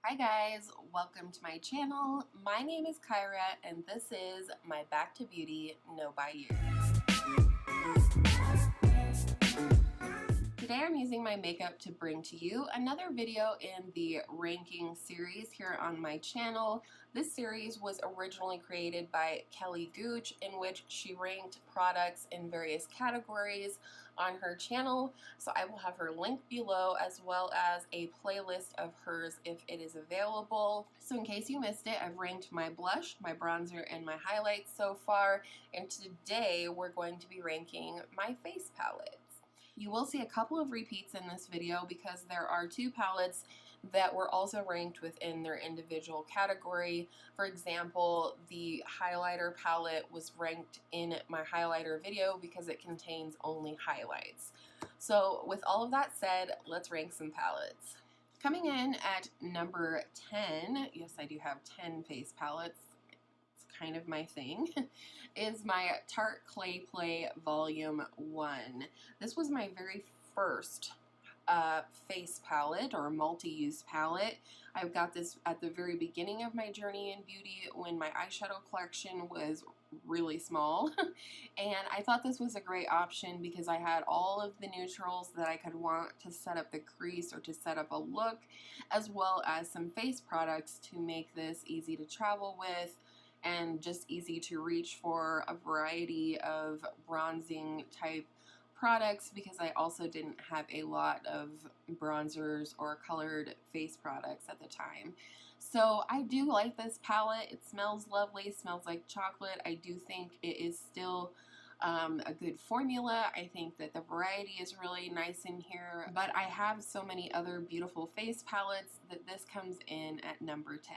Hi guys, welcome to my channel. My name is Kyra and this is my Back to Beauty Know by You. Today I'm using my makeup to bring to you another video in the ranking series here on my channel. This series was originally created by Kelly Gooch, in which she ranked products in various categories on her channel. So I will have her link below as well as a playlist of hers if it is available. So in case you missed it, I've ranked my blush, my bronzer, and my highlights so far. And today we're going to be ranking my face palettes. You will see a couple of repeats in this video because there are two palettes that were also ranked within their individual category. For example, the highlighter palette was ranked in my highlighter video because it contains only highlights. So with all of that said, let's rank some palettes. Coming in at number 10, yes, I do have 10 face palettes. Kind of my thing, is my Tarte Clay Play Volume 1. This was my very first face palette or multi-use palette. I've got this at the very beginning of my journey in beauty when my eyeshadow collection was really small and I thought this was a great option because I had all of the neutrals that I could want to set up the crease or to set up a look, as well as some face products to make this easy to travel with and just easy to reach for a variety of bronzing type products, because I also didn't have a lot of bronzers or colored face products at the time. So I do like this palette. It smells lovely, smells like chocolate. I do think it is still a good formula. I think that the variety is really nice in here, but I have so many other beautiful face palettes that this comes in at number 10.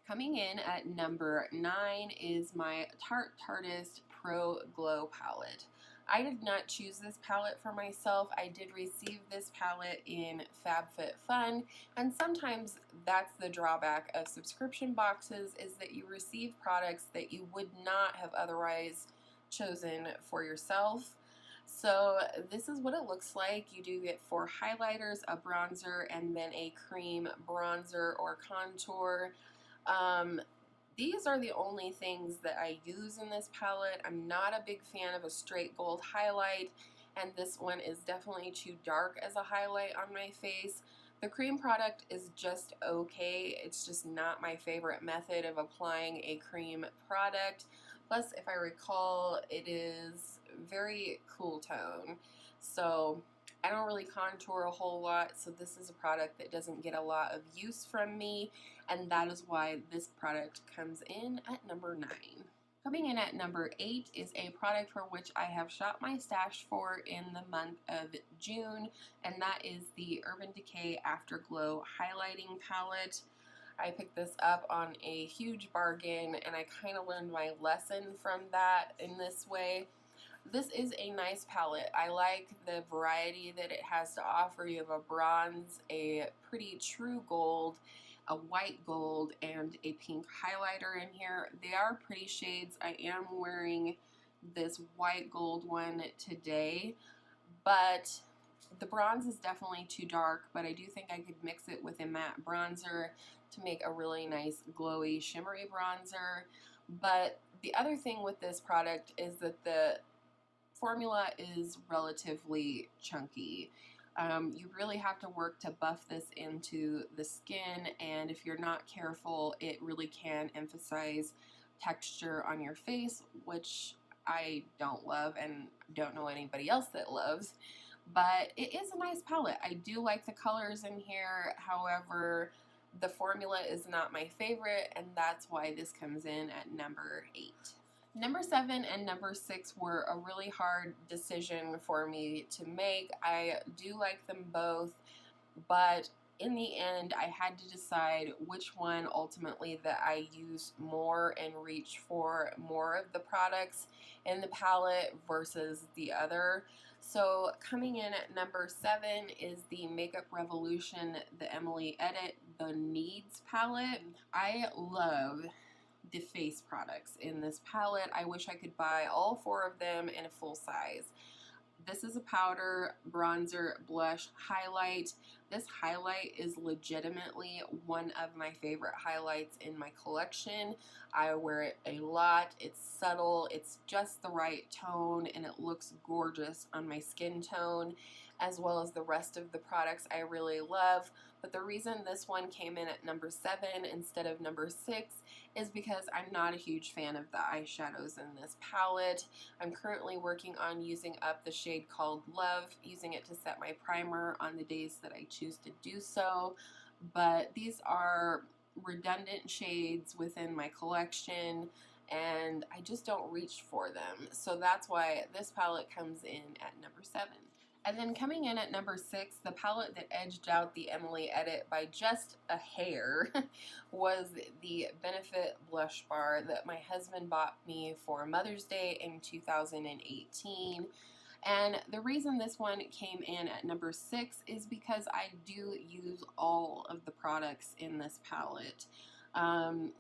Coming in at number 9 is my Tarte Tartist Pro Glow palette. I did not choose this palette for myself. I did receive this palette in FabFitFun, and sometimes that's the drawback of subscription boxes, is that you receive products that you would not have otherwise chosen for yourself. So this is what it looks like. You do get 4 highlighters, a bronzer, and then a cream bronzer or contour. These are the only things that I use in this palette. I'm not a big fan of a straight gold highlight, and this one is definitely too dark as a highlight on my face. The cream product is just okay. It's just not my favorite method of applying a cream product. Plus, if I recall, it is very cool tone. So I don't really contour a whole lot, so this is a product that doesn't get a lot of use from me, and that is why this product comes in at number 9. Coming in at number 8 is a product for which I have shot my stash for in the month of June, and that is the Urban Decay Afterglow Highlighting Palette. I picked this up on a huge bargain, and I kind of learned my lesson from that in this way. This is a nice palette. I like the variety that it has to offer. You have a bronze, a pretty true gold, a white gold, and a pink highlighter in here. They are pretty shades. I am wearing this white gold one today, but the bronze is definitely too dark, but I do think I could mix it with a matte bronzer to make a really nice glowy shimmery bronzer. But the other thing with this product is that the formula is relatively chunky. You really have to work to buff this into the skin, and if you're not careful, it really can emphasize texture on your face, which I don't love and don't know anybody else that loves. But it is a nice palette. I do like the colors in here. However, the formula is not my favorite, and that's why this comes in at number 8. Number 7 and number 6 were a really hard decision for me to make. I do like them both, but in the end, I had to decide which one ultimately that I use more and reach for more of the products in the palette versus the other. So coming in at number 7 is the Makeup Revolution, the Emily Edit, the Needs palette. I love the face products in this palette. I wish I could buy all 4 of them in a full size. this is a powder, bronzer, blush, highlight. This highlight is legitimately one of my favorite highlights in my collection. I wear it a lot. It's subtle, it's just the right tone, and it looks gorgeous on my skin tone, as well as the rest of the products I really love. But the reason this one came in at number 7 instead of number 6 is because I'm not a huge fan of the eyeshadows in this palette. I'm currently working on using up the shade called Love, using it to set my primer on the days that I choose to do so. But these are redundant shades within my collection, and I just don't reach for them. So that's why this palette comes in at number 7. And then coming in at number 6, the palette that edged out the Emily Edit by just a hair was the Benefit Blush Bar that my husband bought me for Mother's Day in 2018. And the reason this one came in at number 6 is because I do use all of the products in this palette.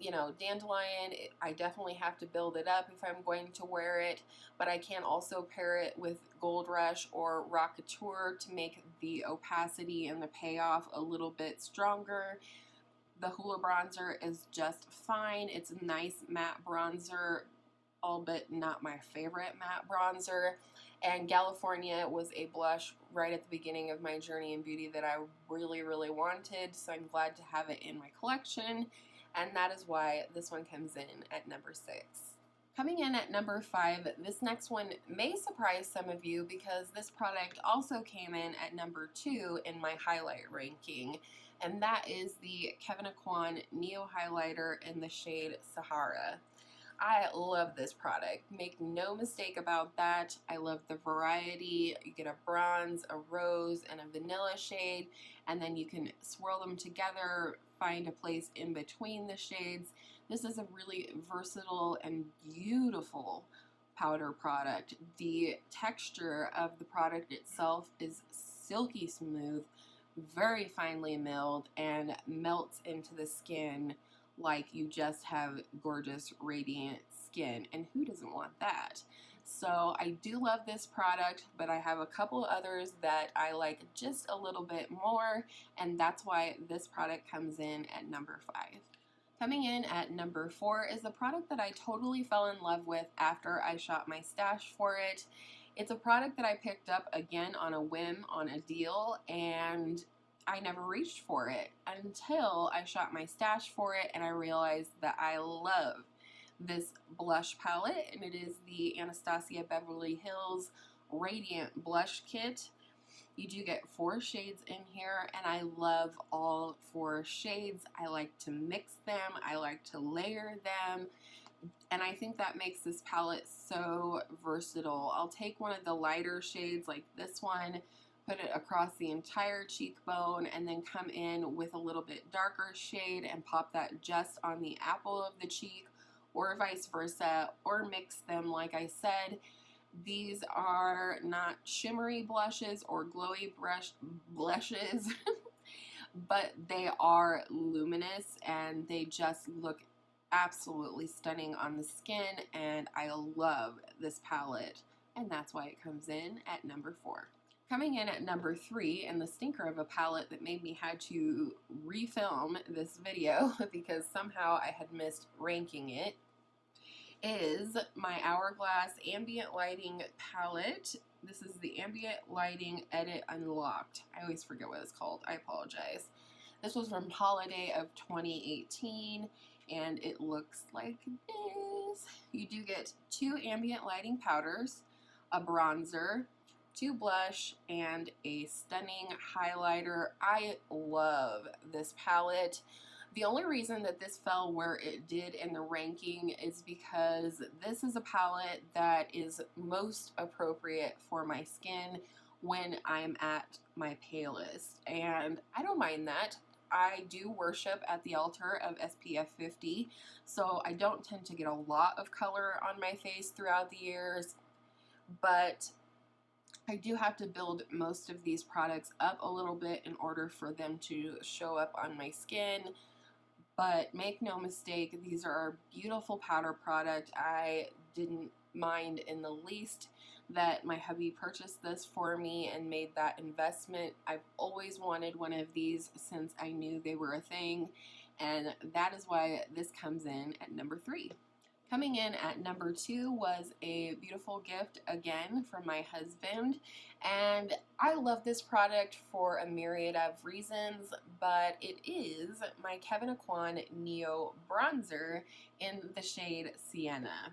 You know, Dandelion, I definitely have to build it up if I'm going to wear it, but I can also pair it with Gold Rush or Rockateur to make the opacity and the payoff a little bit stronger. The Hoola bronzer is just fine. It's a nice matte bronzer, albeit not my favorite matte bronzer. And California was a blush right at the beginning of my journey in beauty that I really, really wanted, so I'm glad to have it in my collection. And that is why this one comes in at number 6. Coming in at number 5, this next one may surprise some of you because this product also came in at number 2 in my highlight ranking, and that is the Kevyn Aucoin Neo Highlighter in the shade Sahara. I love this product. Make no mistake about that. I love the variety. You get a bronze, a rose, and a vanilla shade, and then you can swirl them together, find a place in between the shades. This is a really versatile and beautiful powder product. The texture of the product itself is silky smooth, very finely milled, and melts into the skin like you just have gorgeous, radiant skin. And who doesn't want that? So I do love this product, but I have a couple others that I like just a little bit more, and that's why this product comes in at number 5. Coming in at number 4 is a product that I totally fell in love with after I shot my stash for it. It's a product that I picked up again on a whim on a deal, and I never reached for it until I shot my stash for it and I realized that I love this blush palette, and it is the Anastasia Beverly Hills Radiant Blush Kit. You do get 4 shades in here, and I love all 4 shades. I like to mix them, I like to layer them, and I think that makes this palette so versatile. I'll take one of the lighter shades like this one, put it across the entire cheekbone, and then come in with a little bit darker shade and pop that just on the apple of the cheek, or vice versa, or mix them like I said. These are not shimmery blushes or glowy blushes, but they are luminous and they just look absolutely stunning on the skin, and I love this palette, and that's why it comes in at number 4. Coming in at number 3, and the stinker of a palette that made me had to refilm this video because somehow I had missed ranking it, is my Hourglass Ambient Lighting palette. This is the Ambient Lighting Edit Unlocked. I always forget what it's called. I apologize. This was from holiday of 2018, and it looks like this. You do get 2 ambient lighting powders, a bronzer, 2 blush, and a stunning highlighter. I love this palette. The only reason that this fell where it did in the ranking is because this is a palette that is most appropriate for my skin when I'm at my palest, and I don't mind that. I do worship at the altar of SPF 50, so I don't tend to get a lot of color on my face throughout the years, but I do have to build most of these products up a little bit in order for them to show up on my skin. But make no mistake, these are a beautiful powder product. I didn't mind in the least that my hubby purchased this for me and made that investment. I've always wanted one of these since I knew they were a thing, and that is why this comes in at number 3. Coming in at number 2 was a beautiful gift again from my husband, and I love this product for a myriad of reasons, but it is my Kevyn Aucoin Neo Bronzer in the shade Sienna.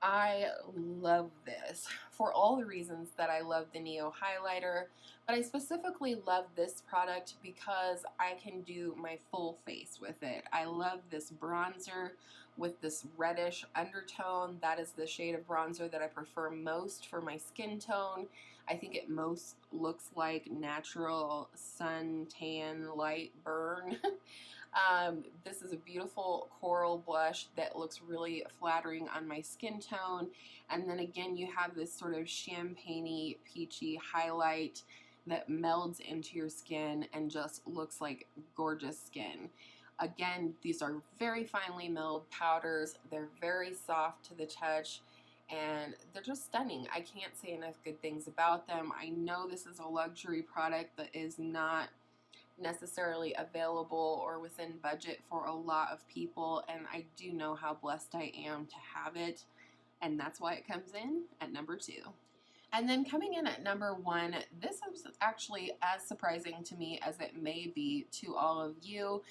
I love this for all the reasons that I love the Neo highlighter, but I specifically love this product because I can do my full face with it. I love this bronzer with this reddish undertone. That is the shade of bronzer that I prefer most for my skin tone. I think it most looks like natural suntan light burn. This is a beautiful coral blush that looks really flattering on my skin tone. And then again, you have this sort of champagne-y, peachy highlight that melds into your skin and just looks like gorgeous skin. Again, these are very finely milled powders. They're very soft to the touch, and they're just stunning. I can't say enough good things about them. I know this is a luxury product that is not necessarily available or within budget for a lot of people, and I do know how blessed I am to have it, and that's why it comes in at number 2. And then coming in at number 1, this was actually as surprising to me as it may be to all of you,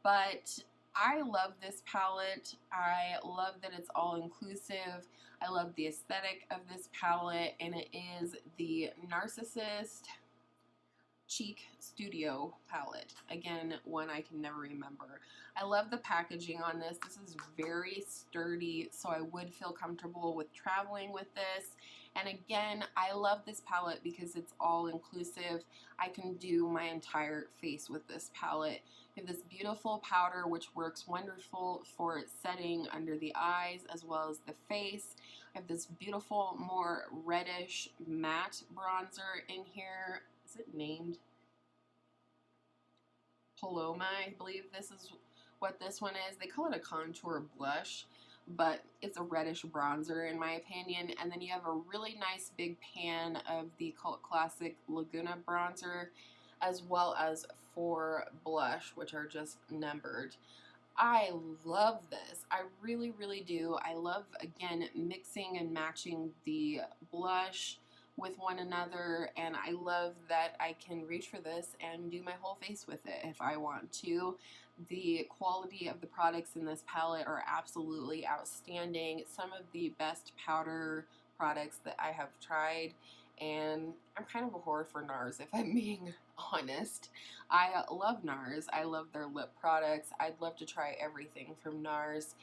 but I love this palette. I love that it's all inclusive. I love the aesthetic of this palette, and it is the Narcissist Cheek Studio palette. Again, one I can never remember. I love the packaging on this. This is very sturdy, so I would feel comfortable with traveling with this. And again, I love this palette because it's all inclusive. I can do my entire face with this palette. You have this beautiful powder which works wonderful for setting under the eyes as well as the face. I have this beautiful, more reddish matte bronzer in here. Is it named Paloma? I believe this is what this one is. They call it a contour blush, but it's a reddish bronzer in my opinion. And then you have a really nice big pan of the cult classic Laguna bronzer, as well as 4 blush, which are just numbered. I love this. I really, really do. I love, again, mixing and matching the blush with one another, and I love that I can reach for this and do my whole face with it if I want to. The quality of the products in this palette are absolutely outstanding. Some of the best powder products that I have tried, and I'm kind of a whore for NARS if I'm being honest. I love NARS. I love their lip products. I'd love to try everything from NARS.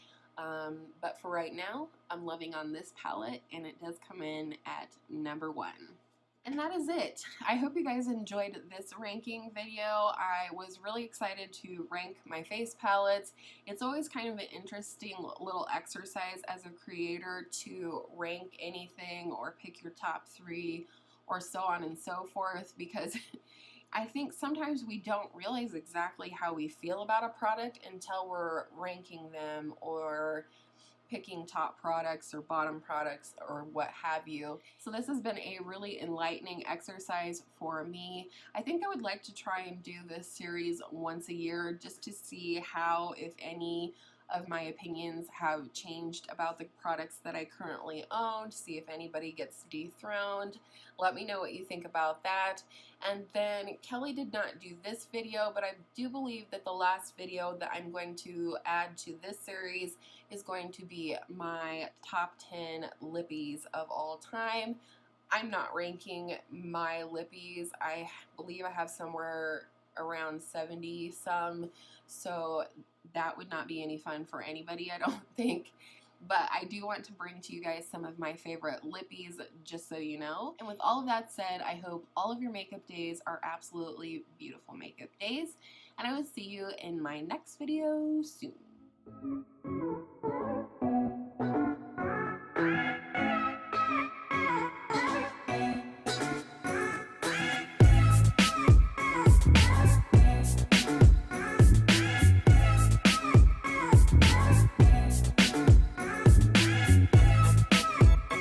But for right now, I'm loving on this palette, and it does come in at number 1. And that is it. I hope you guys enjoyed this ranking video. I was really excited to rank my face palettes. It's always kind of an interesting little exercise as a creator to rank anything or pick your top 3 or so on and so forth, because I think sometimes we don't realize exactly how we feel about a product until we're ranking them or picking top products or bottom products or what have you. So this has been a really enlightening exercise for me. I think I would like to try and do this series once a year just to see how, if any, of my opinions have changed about the products that I currently own, to see if anybody gets dethroned. Let me know what you think about that. And then Kelly did not do this video, but I do believe that the last video that I'm going to add to this series is going to be my top 10 lippies of all time. I'm not ranking my lippies. I believe I have somewhere around 70 some, so that would not be any fun for anybody, I don't think. But I do want to bring to you guys some of my favorite lippies, just so you know. And with all of that said, I hope all of your makeup days are absolutely beautiful makeup days, and I will see you in my next video soon.